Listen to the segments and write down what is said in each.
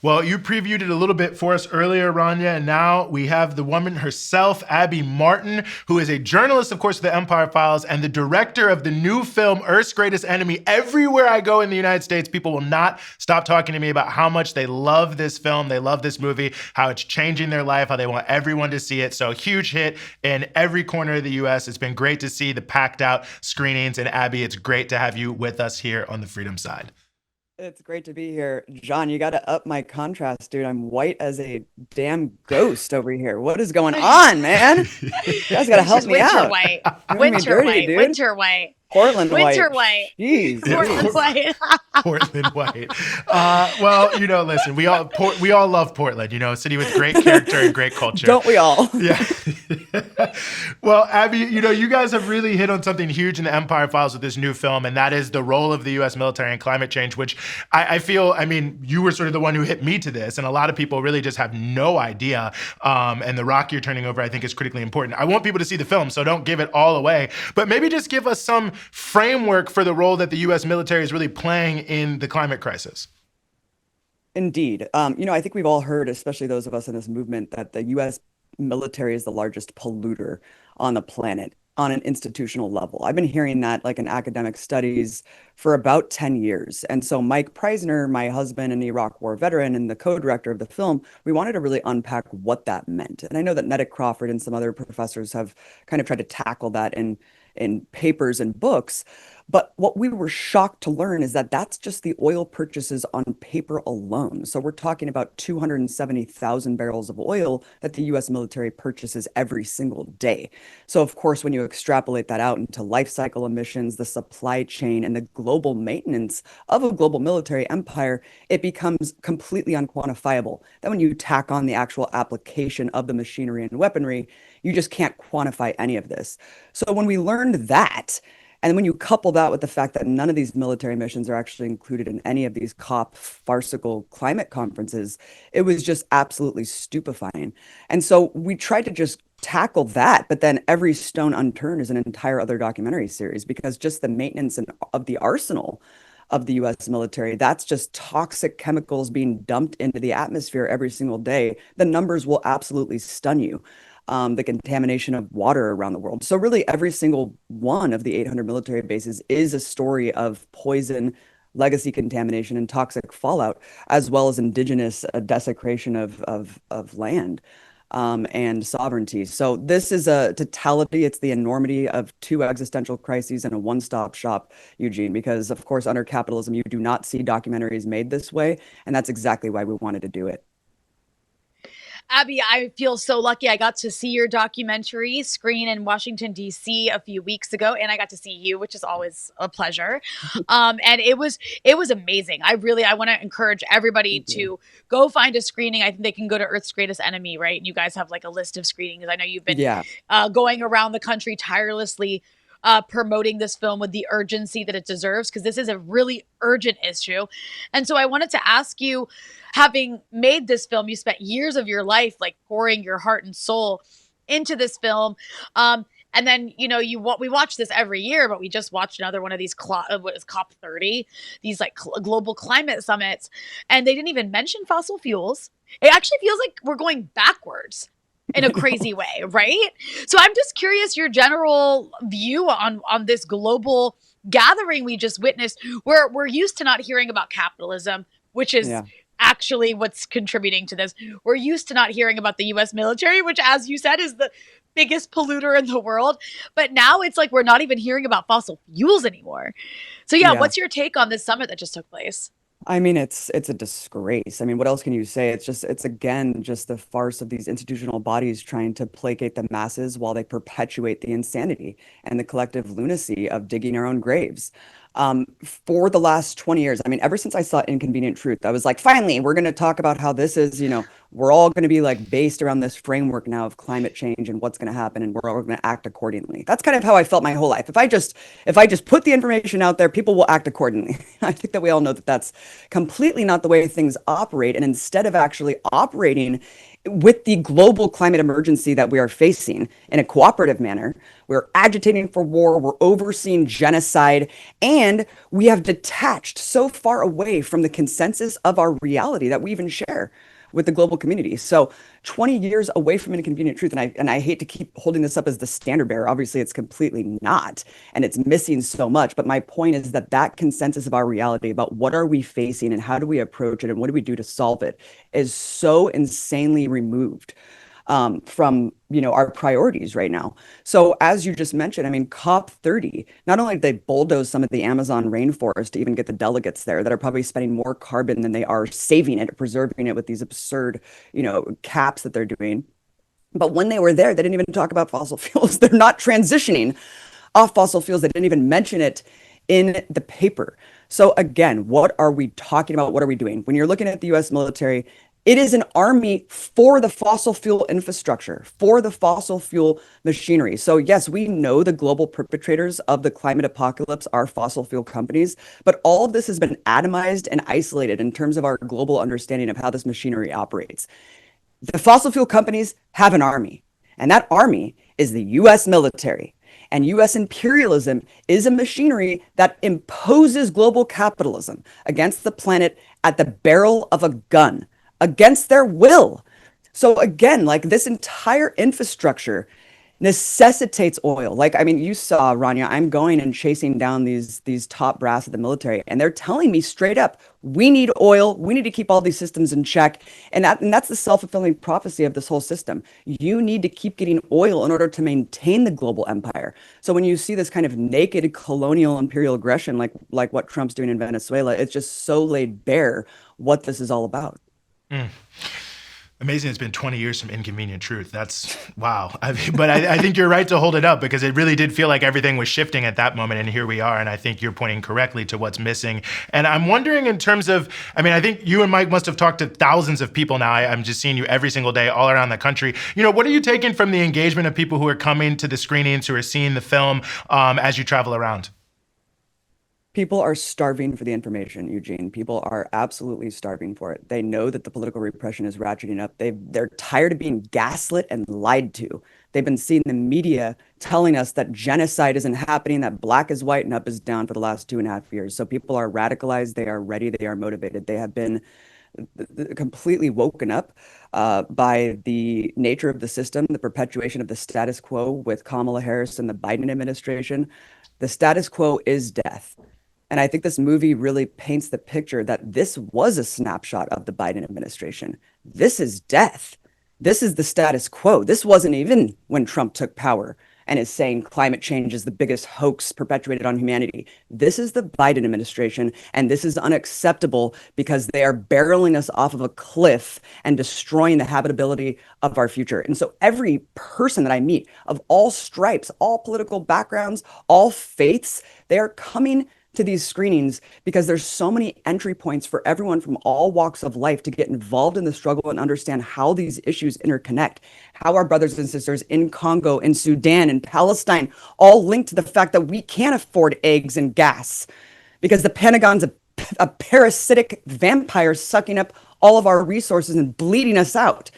Well, you previewed it a little bit for us earlier, Rania, and now we have the woman herself, Abby Martin, who is a journalist, of course, of the Empire Files, and the director of the new film, Earth's Greatest Enemy. Everywhere I go in the United States, people will not stop talking to me about how much they love this film, they love this movie, how it's changing their life, how they want everyone to see it. So a huge hit in every corner of the U.S. It's been great to see the packed out screenings. And Abby, it's great to have you with us here on the Freedom Side. It's great to be here. John, you got to up my contrast, dude. I'm white as a damn ghost over here. What is going on, man? You guys got to It's help just me winter out. white. Doing me Winter dirty, white. dude. Winter white. Portland Winter white. white. Jeez. Portland Louise. white. Portland white. Well, listen, we all love Portland. A city with great character and great culture. Don't we all? Yeah. Well, Abby, you guys have really hit on something huge in the Empire Files with this new film, and that is the role of the U.S. military in climate change, which I feel, you were sort of the one who hit me to this, and a lot of people really just have no idea. And the rock you're turning over, I think, is critically important. I want people to see the film, so don't give it all away, but maybe just give us some framework for the role that the U.S. military is really playing in the climate crisis. Indeed. I think we've all heard, especially those of us in this movement, that the U.S. military is the largest polluter on the planet on an institutional level. I've been hearing that like in academic studies for about 10 years. And so Mike Preisner, my husband, an Iraq War veteran and the co-director of the film, we wanted to really unpack what that meant. And I know that Netta Crawford and some other professors have kind of tried to tackle that in papers and books. But what we were shocked to learn is that that's just the oil purchases on paper alone. So we're talking about 270,000 barrels of oil that the US military purchases every single day. So of course, when you extrapolate that out into life cycle emissions, the supply chain, and the global maintenance of a global military empire, it becomes completely unquantifiable. Then when you tack on the actual application of the machinery and weaponry, you just can't quantify any of this. So when we learned that, and when you couple that with the fact that none of these military missions are actually included in any of these COP farcical climate conferences, it was just absolutely stupefying. And so we tried to just tackle that, but then every stone unturned is an entire other documentary series, because just the maintenance of the arsenal of the US military, that's just toxic chemicals being dumped into the atmosphere every single day. The numbers will absolutely stun you. The contamination of water around the world. So really every single one of the 800 military bases is a story of poison, legacy contamination, and toxic fallout, as well as indigenous desecration of land and sovereignty. So this is a totality. It's the enormity of two existential crises and a one-stop shop, Eugene, because of course, under capitalism, you do not see documentaries made this way. And that's exactly why we wanted to do it. Abby, I feel so lucky. I got to see your documentary screen in Washington, D.C. a few weeks ago, and I got to see you, which is always a pleasure. And it was amazing. I want to encourage everybody to go find a screening. I think they can go to Earth's Greatest Enemy, right? And you guys have like a list of screenings. I know you've been going around the country tirelessly promoting this film with the urgency that it deserves, because this is a really urgent issue. And so I wanted to ask you, having made this film, you spent years of your life like pouring your heart and soul into this film. And then, we watch this every year, but we just watched another one of these, what is COP 30, these like global climate summits, and they didn't even mention fossil fuels. It actually feels like we're going backwards in a crazy way, right? So I'm just curious your general view on this global gathering we just witnessed. We're used to not hearing about capitalism, which is actually what's contributing to this. We're used to not hearing about the US military, which, as you said, is the biggest polluter in the world. But now it's like we're not even hearing about fossil fuels anymore. So what's your take on this summit that just took place? I mean, it's a disgrace. I mean, what else can you say? It's again just the farce of these institutional bodies trying to placate the masses while they perpetuate the insanity and the collective lunacy of digging our own graves. For the last 20 years, I mean, ever since I saw Inconvenient Truth, I was like, finally, we're going to talk about how this is, we're all going to be like based around this framework now of climate change and what's going to happen, and we're all going to act accordingly. That's kind of how I felt my whole life. If I just put the information out there, people will act accordingly. I think that we all know that that's completely not the way things operate. And instead of actually operating with the global climate emergency that we are facing in a cooperative manner, we're agitating for war, we're overseeing genocide, and we have detached so far away from the consensus of our reality that we even share with the global community. So 20 years away from inconvenient truth. And I hate to keep holding this up as the standard bearer. Obviously, it's completely not, and it's missing so much. But my point is that that consensus of our reality about what are we facing and how do we approach it and what do we do to solve it is so insanely removed from our priorities right now. So as you just mentioned, I mean, COP30, not only did they bulldoze some of the Amazon rainforest to even get the delegates there that are probably spending more carbon than they are saving it, preserving it with these absurd, caps that they're doing. But when they were there, they didn't even talk about fossil fuels. They're not transitioning off fossil fuels. They didn't even mention it in the paper. So again, what are we talking about? What are we doing? When you're looking at the US military, it is an army for the fossil fuel infrastructure, for the fossil fuel machinery. So yes, we know the global perpetrators of the climate apocalypse are fossil fuel companies, but all of this has been atomized and isolated in terms of our global understanding of how this machinery operates. The fossil fuel companies have an army, and that army is the US military. And US imperialism is a machinery that imposes global capitalism against the planet at the barrel of a gun, against their will. So again, like this entire infrastructure necessitates oil. Like, I mean, you saw, Rania, I'm going and chasing down these top brass of the military, and they're telling me straight up, we need oil, we need to keep all these systems in check. And that's the self-fulfilling prophecy of this whole system. You need to keep getting oil in order to maintain the global empire. So when you see this kind of naked colonial imperial aggression, like what Trump's doing in Venezuela, it's just so laid bare what this is all about. Mm. Amazing. It's been 20 years from inconvenient truth. That's wow. But I think you're right to hold it up because it really did feel like everything was shifting at that moment. And here we are. And I think you're pointing correctly to what's missing. And I'm wondering in terms of, I mean, I think you and Mike must have talked to thousands of people now. I'm just seeing you every single day all around the country. What are you taking from the engagement of people who are coming to the screenings, who are seeing the film as you travel around? People are starving for the information, Eugene. People are absolutely starving for it. They know that the political repression is ratcheting up. They're tired of being gaslit and lied to. They've been seeing the media telling us that genocide isn't happening, that black is white and up is down for the last 2.5 years. So people are radicalized. They are ready. They are motivated. They have been completely woken up by the nature of the system, the perpetuation of the status quo with Kamala Harris and the Biden administration. The status quo is death. And I think this movie really paints the picture that this was a snapshot of the Biden administration. This is death. This is the status quo. This wasn't even when Trump took power and is saying climate change is the biggest hoax perpetuated on humanity. This is the Biden administration, and this is unacceptable because they are barreling us off of a cliff and destroying the habitability of our future. And so every person that I meet of all stripes, all political backgrounds, all faiths, they are coming to these screenings because there's so many entry points for everyone from all walks of life to get involved in the struggle and understand how these issues interconnect, how our brothers and sisters in Congo, in Sudan, in Palestine, all linked to the fact that we can't afford eggs and gas because the Pentagon's a parasitic vampire sucking up all of our resources and bleeding us out.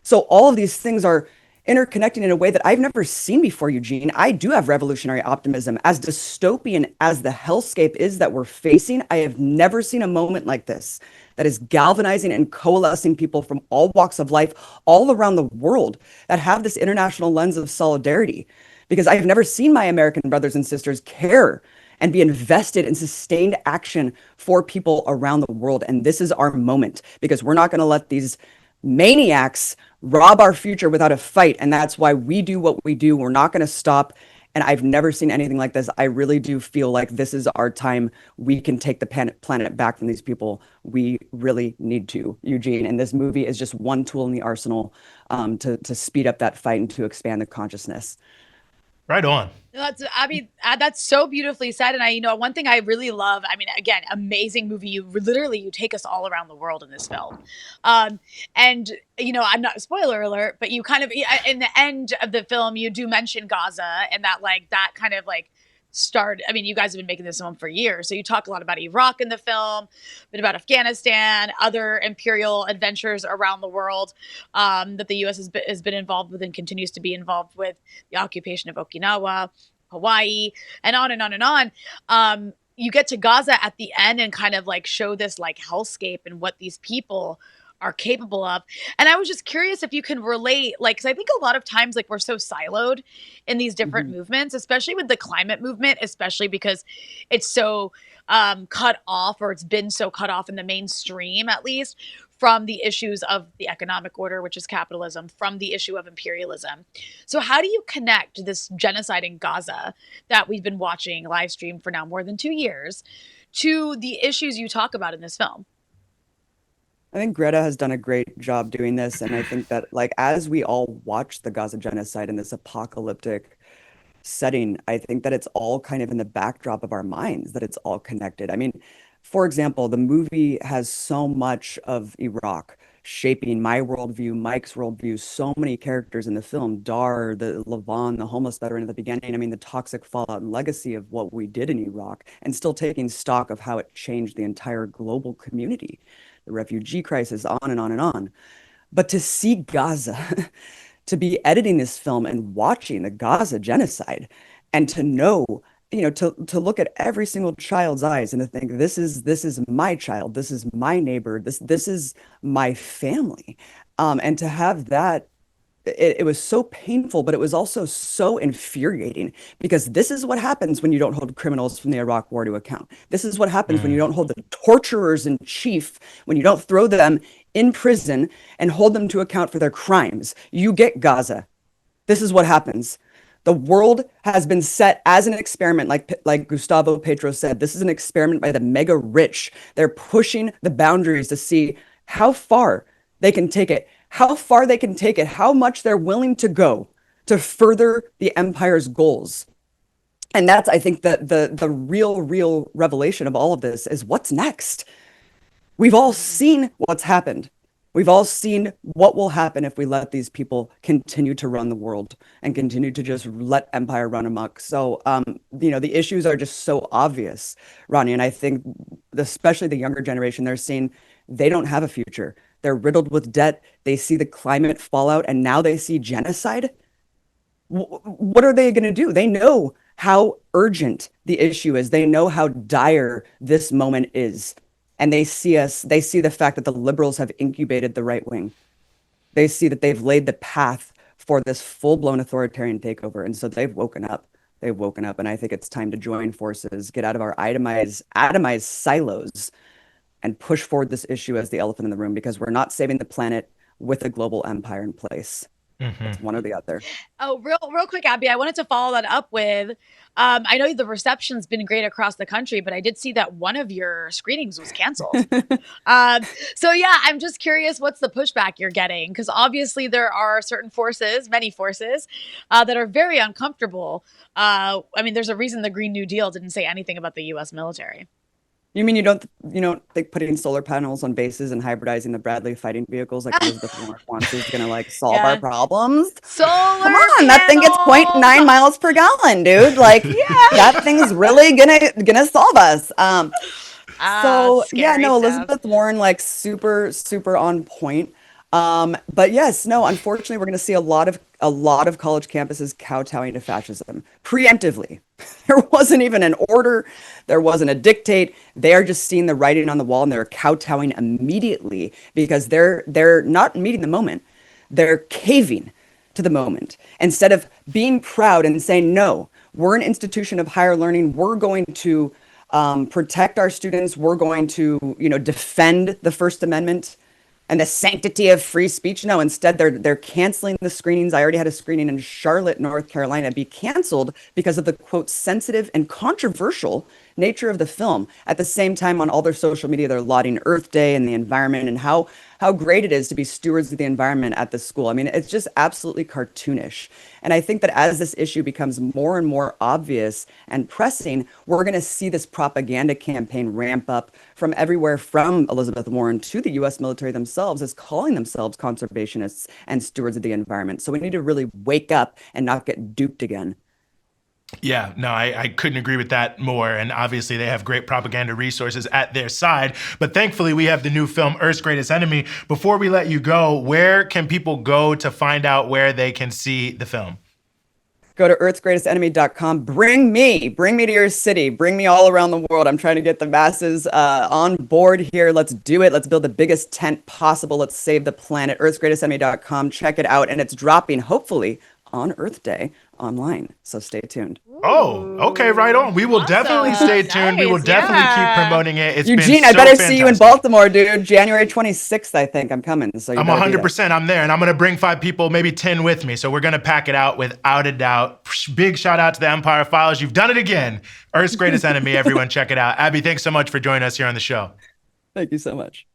So all of these things are interconnecting in a way that I've never seen before, Eugene. I do have revolutionary optimism. As dystopian as the hellscape is that we're facing, I have never seen a moment like this that is galvanizing and coalescing people from all walks of life all around the world that have this international lens of solidarity. Because I've never seen my American brothers and sisters care and be invested in sustained action for people around the world. And this is our moment because we're not going to let these maniacs rob our future without a fight. And that's why we do what we do. We're not going to stop. And I've never seen anything like this. I really do feel like this is our time. We can take the planet back from these people. We really need to, Eugene. And this movie is just one tool in the arsenal to speed up that fight and to expand the consciousness. Right on. That's so beautifully said. And one thing I really love, again, amazing movie. You take us all around the world in this film. Um, and, I'm not, spoiler alert, but you kind of, in the end of the film, you do mention Gaza and that kind of start. You guys have been making this film for years. So you talk a lot about Iraq in the film, a bit about Afghanistan, other imperial adventures around the world that the U.S. has been involved with and continues to be involved with, the occupation of Okinawa, Hawaii, and on and on and on. You get to Gaza at the end and kind of show this hellscape and what these people are capable of. And I was just curious if you can relate, because I think a lot of times we're so siloed in these different movements, especially with the climate movement, especially because it's so cut off, or it's been so cut off in the mainstream, at least, from the issues of the economic order, which is capitalism, from the issue of imperialism. So how do you connect this genocide in Gaza that we've been watching live stream for now more than 2 years to the issues you talk about in this film? I think Greta has done a great job doing this. And I think that, as we all watch the Gaza genocide in this apocalyptic setting, I think that it's all kind of in the backdrop of our minds, that it's all connected. For example, the movie has so much of Iraq shaping my worldview, Mike's worldview, so many characters in the film, Dar, the Levon, the homeless veteran at the beginning. The toxic fallout and legacy of what we did in Iraq, and still taking stock of how it changed the entire global community, the refugee crisis, on and on and on. But to see Gaza, to be editing this film and watching the Gaza genocide, and to know, to look at every single child's eyes and to think, this is my child, this is my neighbor, this is my family. And to have that, it was so painful, but it was also so infuriating, because this is what happens when you don't hold criminals from the Iraq War to account. This is what happens when you don't hold the torturers in chief, when you don't throw them in prison and hold them to account for their crimes. You get Gaza. This is what happens. The world has been set as an experiment, like Gustavo Petro said. This is an experiment by the mega rich. They're pushing the boundaries to see how far they can take it, how much they're willing to go to further the empire's goals. And that's, I think, the real revelation of all of this is what's next. We've all seen what's happened. We've all seen what will happen if we let these people continue to run the world and continue to just let empire run amok. So, the issues are just so obvious, Ronnie. And I think, especially the younger generation, they're seeing they don't have a future. They're riddled with debt. They see the climate fallout, and now they see genocide. What are they going to do? They know how urgent the issue is. They know how dire this moment is. And they see the fact that the liberals have incubated the right wing. They see that they've laid the path for this full-blown authoritarian takeover. And so they've woken up. And I think it's time to join forces, get out of our atomized silos, and push forward this issue as the elephant in the room, because we're not saving the planet with a global empire in place. It's one or the other. Oh, real quick, Abby, I wanted to follow that up with, I know the reception's been great across the country, but I did see that one of your screenings was canceled. So yeah, I'm just curious, what's the pushback you're getting? Because obviously there are certain forces, many forces, that are very uncomfortable. There's a reason the Green New Deal didn't say anything about the U.S. military. You mean you don't think putting solar panels on bases and hybridizing the Bradley fighting vehicles like Elizabeth Warren wants is gonna solve our problems? Solar Come on, that thing gets 0.9 miles per gallon, dude. That thing's really gonna solve us. Elizabeth Warren, super, super on point. But yes, no, unfortunately, we're going to see a lot of college campuses kowtowing to fascism preemptively. There wasn't even an order. There wasn't a dictate. They are just seeing the writing on the wall, and they're kowtowing immediately because they're not meeting the moment. They're caving to the moment instead of being proud and saying, no, we're an institution of higher learning. We're going to protect our students. We're going to, defend the First Amendment and the sanctity of free speech. No, instead they're canceling the screenings. I already had a screening in Charlotte, North Carolina, be canceled because of the, quote, sensitive and controversial nature of the film. At the same time, on all their social media, they're lauding Earth Day and the environment and how great it is to be stewards of the environment at this school. I mean, it's just absolutely cartoonish. And I think that as this issue becomes more and more obvious and pressing, we're going to see this propaganda campaign ramp up from everywhere from Elizabeth Warren to the US military themselves as calling themselves conservationists and stewards of the environment. So we need to really wake up and not get duped again. Yeah, no, I couldn't agree with that more. And obviously, they have great propaganda resources at their side. But thankfully, we have the new film, Earth's Greatest Enemy. Before we let you go, where can people go to find out where they can see the film? Go to earthsgreatestenemy.com. Bring me to your city. Bring me all around the world. I'm trying to get the masses on board here. Let's do it. Let's build the biggest tent possible. Let's save the planet. earthsgreatestenemy.com. Check it out. And it's dropping, hopefully, on Earth Day online. So stay tuned. Oh, okay, right on. We will definitely stay tuned. We will definitely keep promoting it. It's Eugene, been I so better fantastic. see you in Baltimore, dude. January 26th, I think I'm coming. So you I'm better be 100%. I'm there, and I'm going to bring 5 people, maybe 10 with me. So we're going to pack it out without a doubt. Big shout out to the Empire Files. You've done it again. Earth's Greatest Enemy. Everyone check it out. Abby, thanks so much for joining us here on the show. there. Thank you so much.